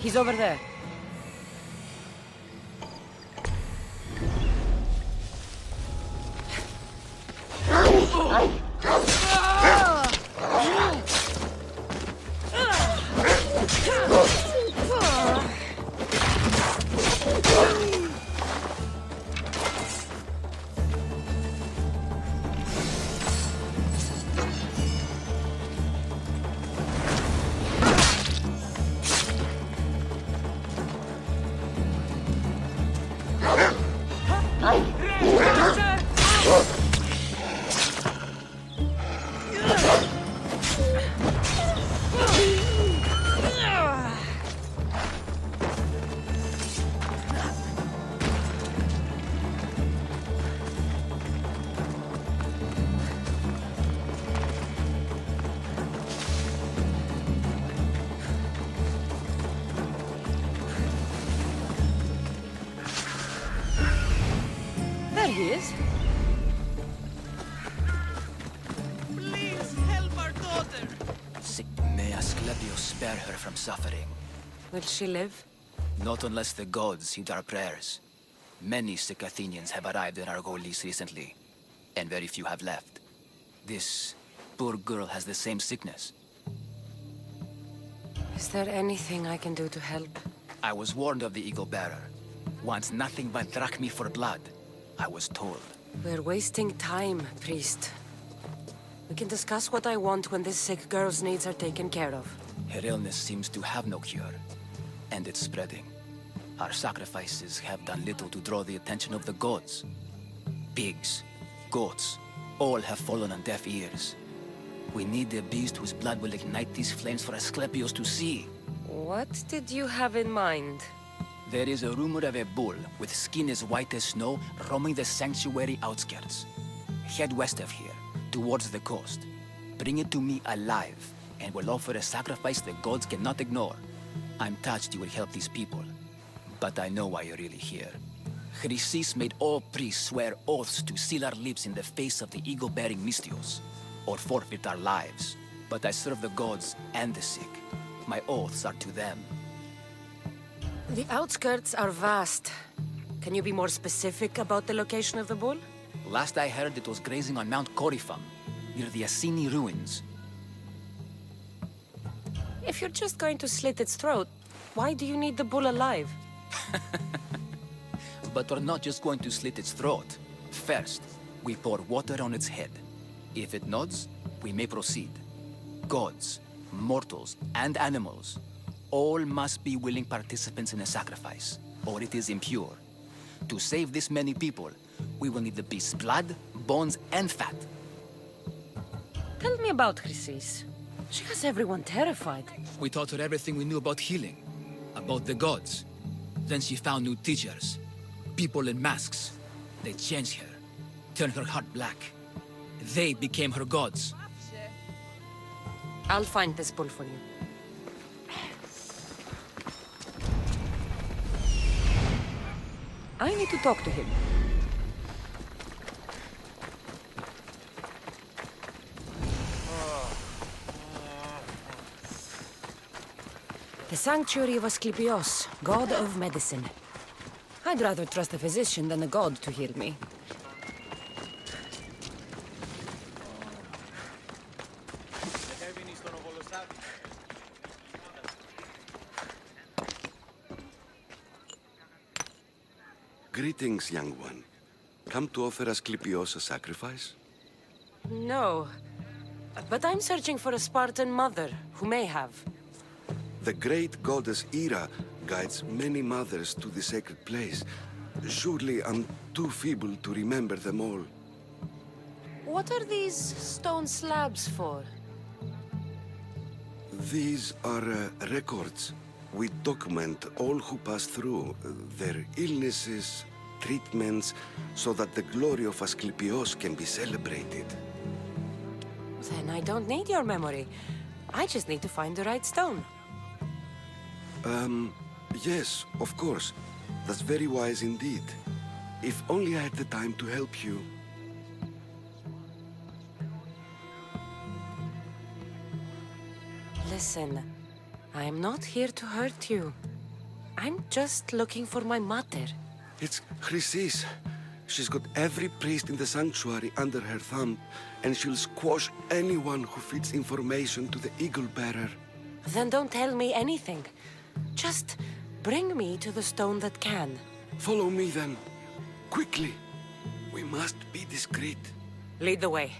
He's over there. There he is. Please help our daughter! May ASKLEPIOS spare her from suffering. Will she live? Not unless the gods heed our prayers. Many sick Athenians have arrived in our Golis recently, and very few have left. This poor girl has the same sickness. Is there anything I can do to help? I was warned of the Eagle Bearer. Wants nothing but drachmi for blood, I was told. We're wasting time, priest. We can discuss what I want when this sick girl's needs are taken care of. Her illness seems to have no cure, and it's spreading. Our sacrifices have done little to draw the attention of the gods. Pigs, goats, all have fallen on deaf ears. We need a beast whose blood will ignite these flames for ASKLEPIOS to see. What did you have in mind? There is a rumor of a bull with skin as white as snow roaming the sanctuary outskirts. Head west of here, towards the coast. Bring it to me alive, and we'll offer a sacrifice the gods cannot ignore. I'm touched you will help these people, but I know why you're really here. Chrysis made all priests swear oaths to seal our lips in the face of the eagle-bearing Mystios, or forfeit our lives. But I serve the gods and the sick. My oaths are to them. The outskirts are vast. Can you be more specific about the location of the bull? Last I heard, it was grazing on Mount Corifum, near the Assini ruins. If you're just going to slit its throat, why do you need the bull alive? But we're not just going to slit its throat. First, we pour water on its head. If it nods, we may proceed. Gods, mortals, and animals, all must be willing participants in a sacrifice, or it is impure. To save this many people, we will need the beast's blood, bones, and fat. Tell me about Chrysis. She has everyone terrified. We taught her everything we knew about healing, about the gods. Then she found new teachers, people in masks. They changed her, turned her heart black. They became her gods. I'll find this bull for you. I need to talk to him. The sanctuary of ASKLEPIOS, god of medicine. I'd rather trust a physician than a god to heal me. Greetings, young one. Come to offer ASKLEPIOS a sacrifice? No, but I'm searching for a Spartan mother who may have. The great goddess Hera guides many mothers to the sacred place. Surely I'm too feeble to remember them all. What are these stone slabs for? These are records. We document all who pass through, their illnesses, treatments, so that the glory of ASKLEPIOS can be celebrated. Then I don't need your memory. I just need to find the right stone. Yes, of course. That's very wise indeed. If only I had the time to help you. Listen, I'm not here to hurt you. I'm just looking for my mother. It's Chrysis. She's got every priest in the sanctuary under her thumb, and she'll squash anyone who feeds information to the Eagle Bearer. Then don't tell me anything. Just bring me to the stone that can. Follow me then. Quickly. We must be discreet. Lead the way.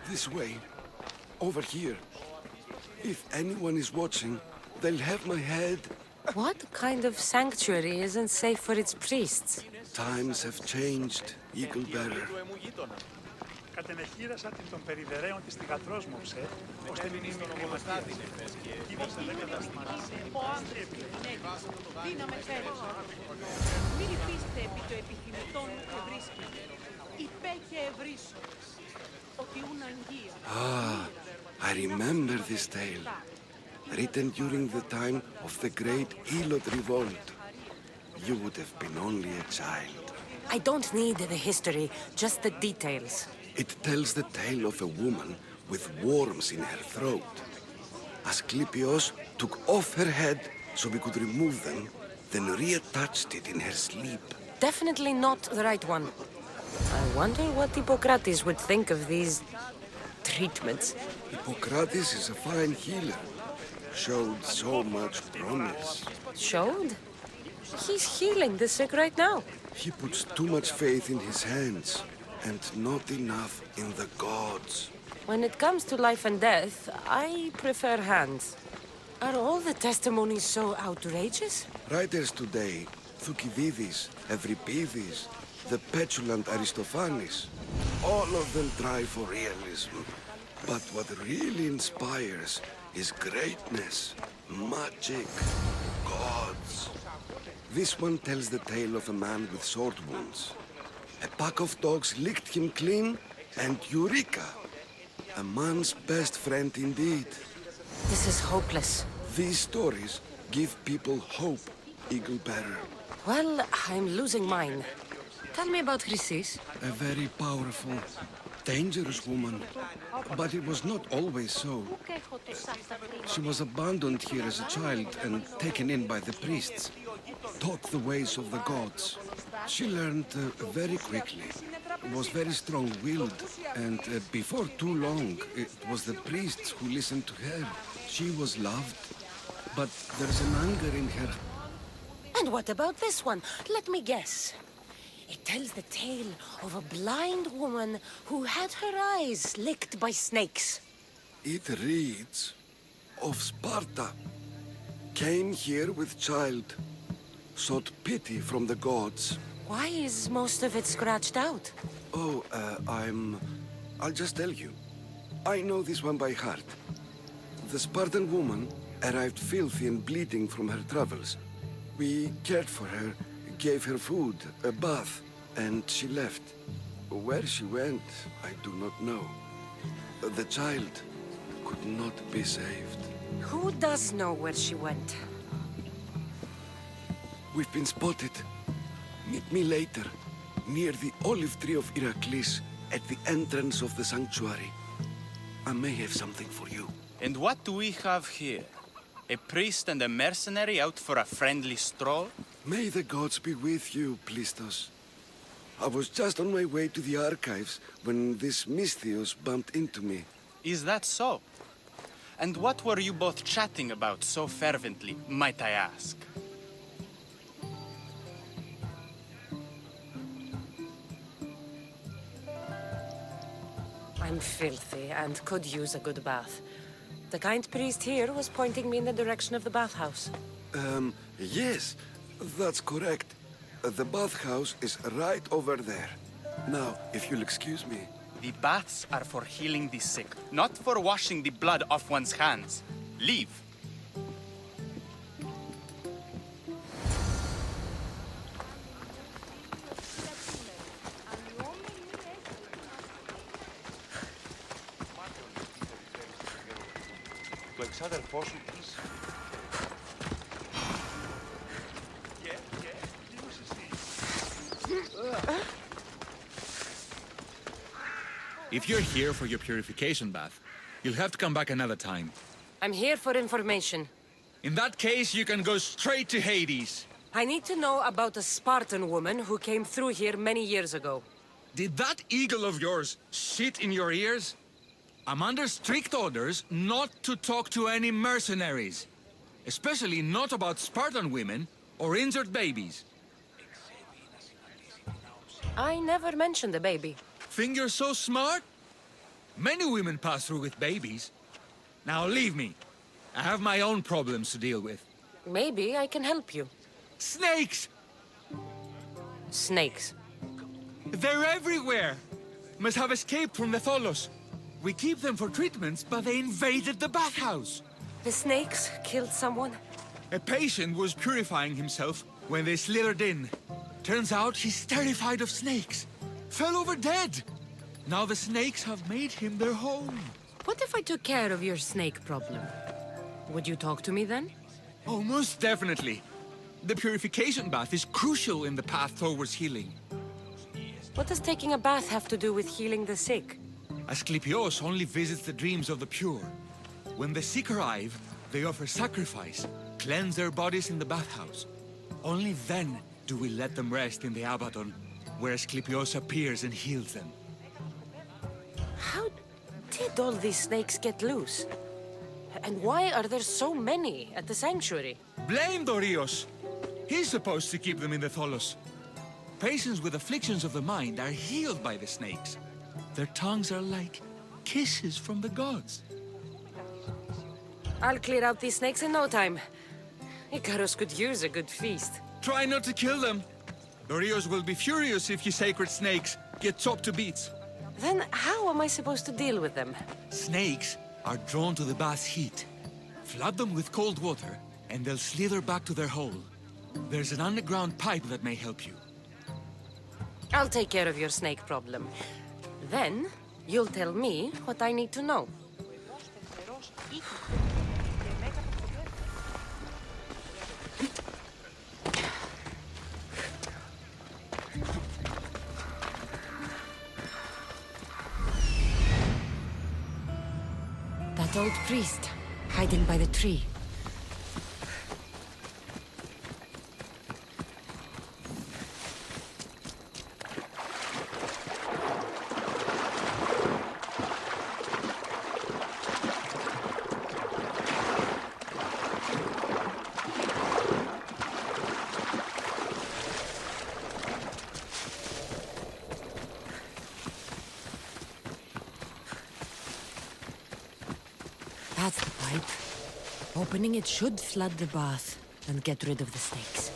This way. Over here. If anyone is watching, they'll have my head. What kind of sanctuary isn't safe for its priests? Times have changed, Eagle Bearer. Κατενεχείρασα την των περιδερέων της θυγατρός μου, ώστε μην είμαι κλιματίας. Κύβησε δεν καταστηματίσει. Δύναμε φέρει. Μη λυπήστε επί το επιθυμητόν και βρίσκει. Υπέχε ευρύσσο. Ότι ούν αγγεία. Ah, I remember this tale. Written during the time of the great Elot revolt. You would have been only a child. I don't need the history, just the details. It tells the tale of a woman with worms in her throat. Asklepios took off her head so we could remove them, then reattached it in her sleep. Definitely not the right one. I wonder what Hippocrates would think of these treatments. Hippocrates is a fine healer. Showed so much promise. Showed? He's healing the sick right now. He puts too much faith in his hands and not enough in the gods. When it comes to life and death, I prefer hands. Are all the testimonies so outrageous? Writers today, Thucydides, Euripides, the petulant Aristophanes, all of them try for realism. But what really inspires is greatness, magic, gods. This one tells the tale of a man with sword wounds. A pack of dogs licked him clean, and Eureka! A man's best friend indeed. This is hopeless. These stories give people hope, Eagle Bearer. Well, I'm losing mine. Tell me about Chrysis. A very powerful, dangerous woman. But it was not always so. She was abandoned here as a child and taken in by the priests. Taught the ways of the gods. She learned very quickly. Was very strong-willed. And before too long, it was the priests who listened to her. She was loved. But there's an anger in her. And what about this one? Let me guess. It tells the tale of a blind woman who had her eyes licked by snakes. It reads of Sparta. Came here with child. Sought pity from the gods. Why is most of it scratched out? Oh, I'll just tell you. I know this one by heart. The Spartan woman arrived filthy and bleeding from her travels. We cared for her, gave her food, a bath, and she left. Where she went, I do not know. The child could not be saved. Who does know where she went? We've been spotted. Meet me later, near the olive tree of Iraklis, at the entrance of the sanctuary. I may have something for you. And what do we have here? A priest and a mercenary out for a friendly stroll? May the gods be with you, Plistos. I was just on my way to the archives when this Misthios bumped into me. Is that so? And what were you both chatting about so fervently, might I ask? I'm filthy and could use a good bath. The kind priest here was pointing me in the direction of the bathhouse. Yes, that's correct. The bathhouse is right over there. Now, if you'll excuse me. The baths are for healing the sick, not for washing the blood off one's hands. Leave. Το εξάδερφό σου If you're here for your purification bath, You'll have to come back another time. I'm here for information. In that case, you can go straight to Hades. I need to know about a Spartan woman who came through here many years ago. Did that eagle of yours shit in your ears? I'm under strict orders not to talk to any mercenaries. Especially not about Spartan women or injured babies. I never mentioned a baby. Think you're so smart? Many women pass through with babies. Now leave me. I have my own problems to deal with. Maybe I can help you. Snakes! Snakes. They're everywhere! Must have escaped from the Tholos. We keep them for treatments, but they invaded the bathhouse. The snakes killed someone? A patient was purifying himself when they slithered in. Turns out he's terrified of snakes. Fell over dead. Now the snakes have made him their home. What if I took care of your snake problem? Would you talk to me then? Oh, most definitely. The purification bath is crucial in the path towards healing. What does taking a bath have to do with healing the sick? ASKLEPIOS only visits the dreams of the pure. When the sick arrive, they offer sacrifice, cleanse their bodies in the bathhouse. Only then do we let them rest in the Abaddon, where ASKLEPIOS appears and heals them. How did all these snakes get loose? And why are there so many at the sanctuary? Blame Dorios! He's supposed to keep them in the Tholos. Patients with afflictions of the mind are healed by the snakes. Their tongues are like kisses from the gods. I'll clear out these snakes in no time. Icarus could use a good feast. Try not to kill them. Dorios will be furious if you sacred snakes get chopped to bits. Then how am I supposed to deal with them? Snakes are drawn to the bath's heat. Flood them with cold water, and they'll slither back to their hole. There's an underground pipe that may help you. I'll take care of your snake problem. Then, you'll tell me what I need to know. That old priest, hiding by the tree. That's the pipe. Opening it should flood the bath and get rid of the snakes.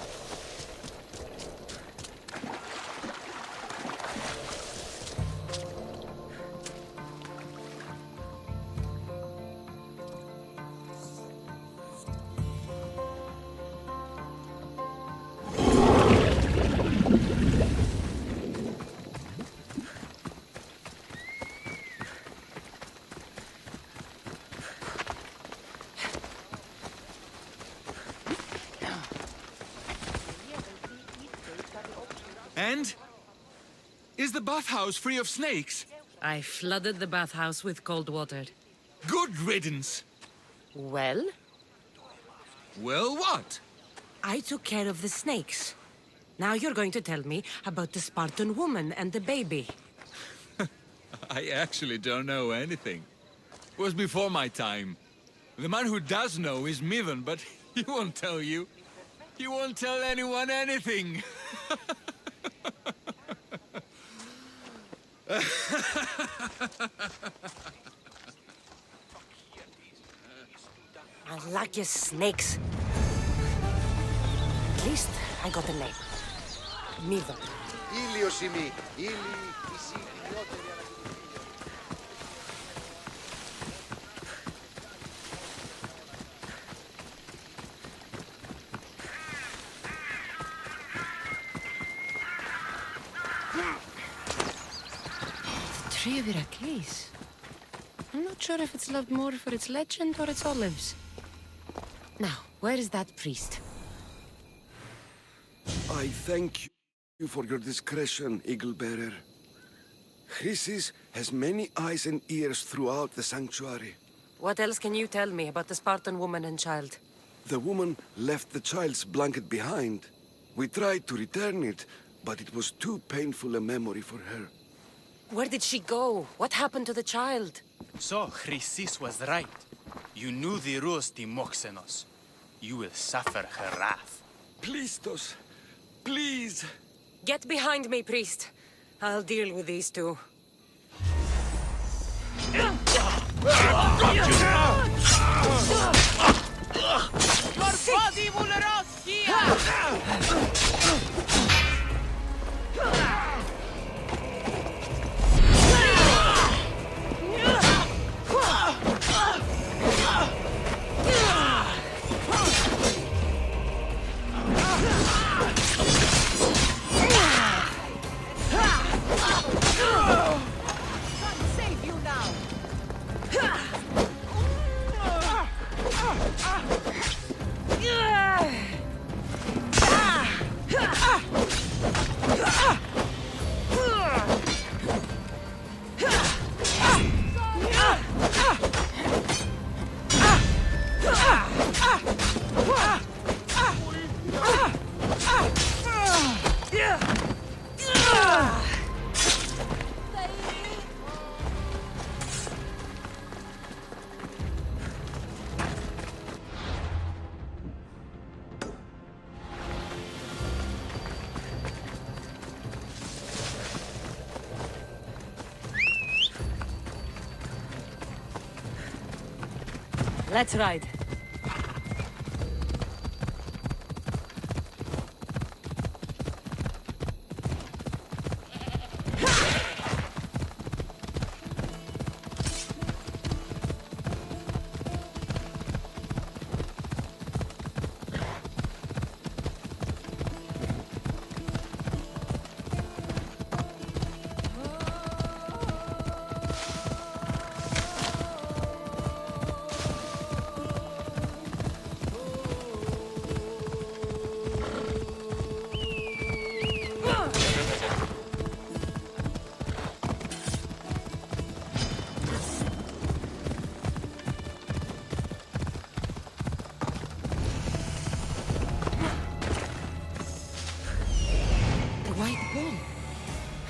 And? Is the bathhouse free of snakes? I flooded the bathhouse with cold water. Good riddance. Well, Well, what? I took care of the snakes. Now you're going to tell me about the Spartan woman and the baby. I actually don't know anything. It was before my time. The man who does know is Mithon, but he won't tell you. He won't tell anyone anything. I like your snakes. At least I got a name. Mithon. Ήλιος ημί, ήλιοι εσύ ηλιότεροι The tree of Heracles. I'm not sure if it's loved more for its legend or its olives. Now, where is that priest? I thank you for your discretion, Eagle Bearer. Chrysis has many eyes and ears throughout the sanctuary. What else can you tell me about the Spartan woman and child? The woman left the child's blanket behind. We tried to return it, but it was too painful a memory for her. Where did she go? What happened to the child? So, Chrysis was right. You knew the rules, Timoxenos. You will suffer her wrath. Plistos, please. Get behind me, priest. I'll deal with these two. Your body will rot here! Can't save you now! Let's ride.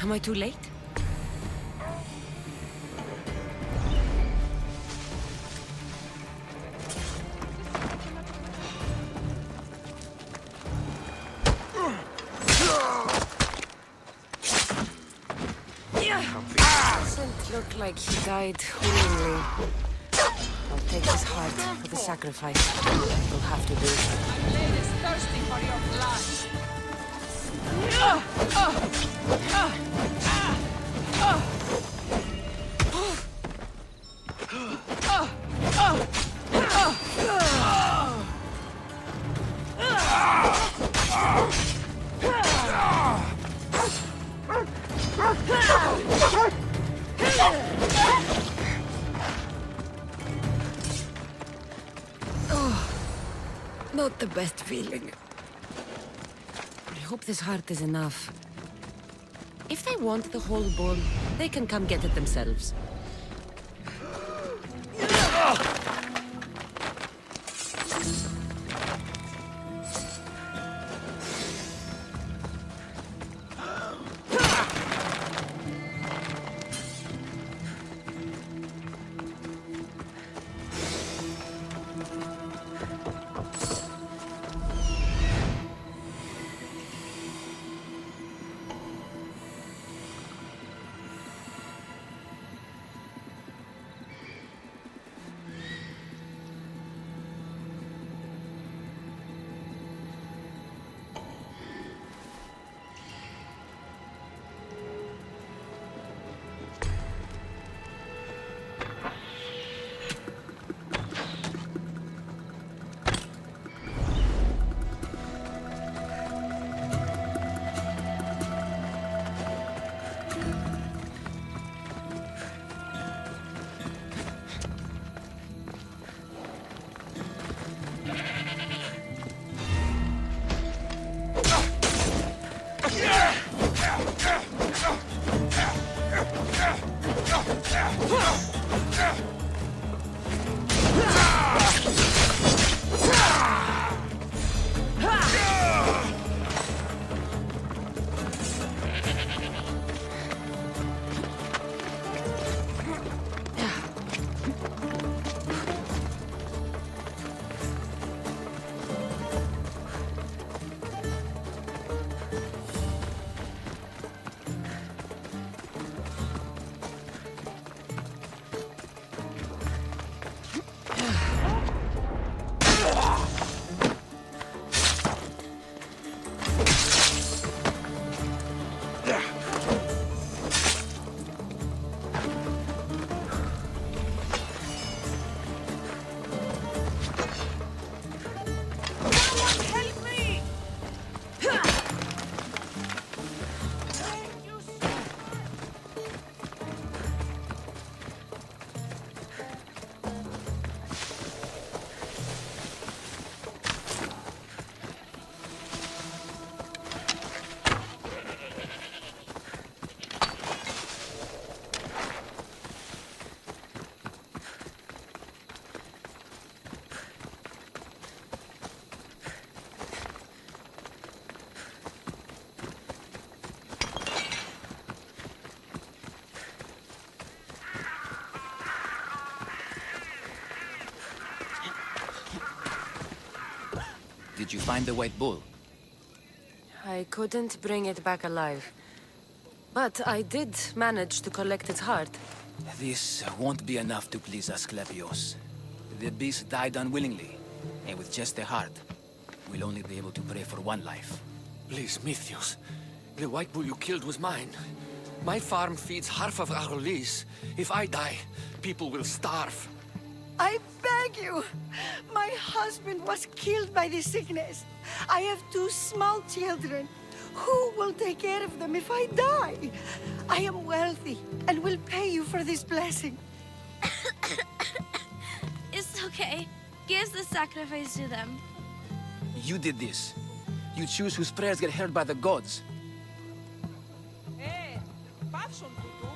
Am I too late? Doesn't look like he died willingly. I'll take his heart for the sacrifice. We'll have to do it. Lady is thirsty for your blood. Not the best feeling. I hope this heart is enough. If they want the whole bull, they can come get it themselves. Did you find the white bull? I couldn't bring it back alive. But I did manage to collect its heart. This won't be enough to please Asklepios. The beast died unwillingly, and with just the heart, we'll only be able to pray for one life. Please, Mythios. The white bull you killed was mine. My farm feeds half of our lease. If I die, people will starve. I beg you! My husband was killed by this sickness. I have 2 small children. Who will take care of them if I die? I am wealthy and will pay you for this blessing. It's okay. Give the sacrifice to them. You did this. You choose whose prayers get heard by the gods. Πάψον τούτου.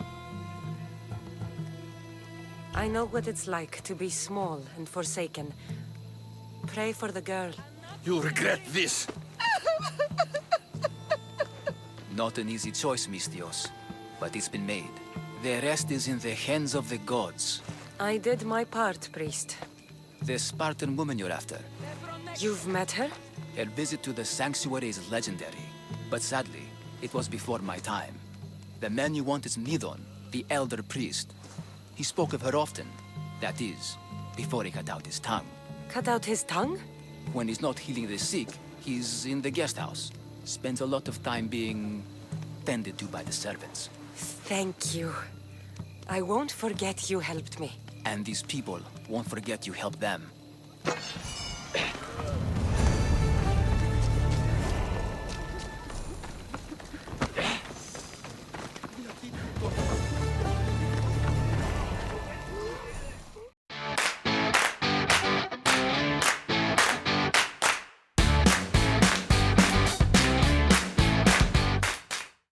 I know what it's like to be small and forsaken. Pray for the girl. You'll regret this. Not an easy choice, Mystios, but it's been made. The rest is in the hands of the gods. I did my part, priest. The Spartan woman you're after. You've met her? Her visit to the sanctuary is legendary, but sadly, it was before my time. The man you want is Nidon, the elder priest. He spoke of her often. That is, before he cut out his tongue. Cut out his tongue? When he's not healing the sick, he's in the guest house. Spends a lot of time being tended to by the servants. Thank you. I won't forget you helped me. And these people won't forget you helped them.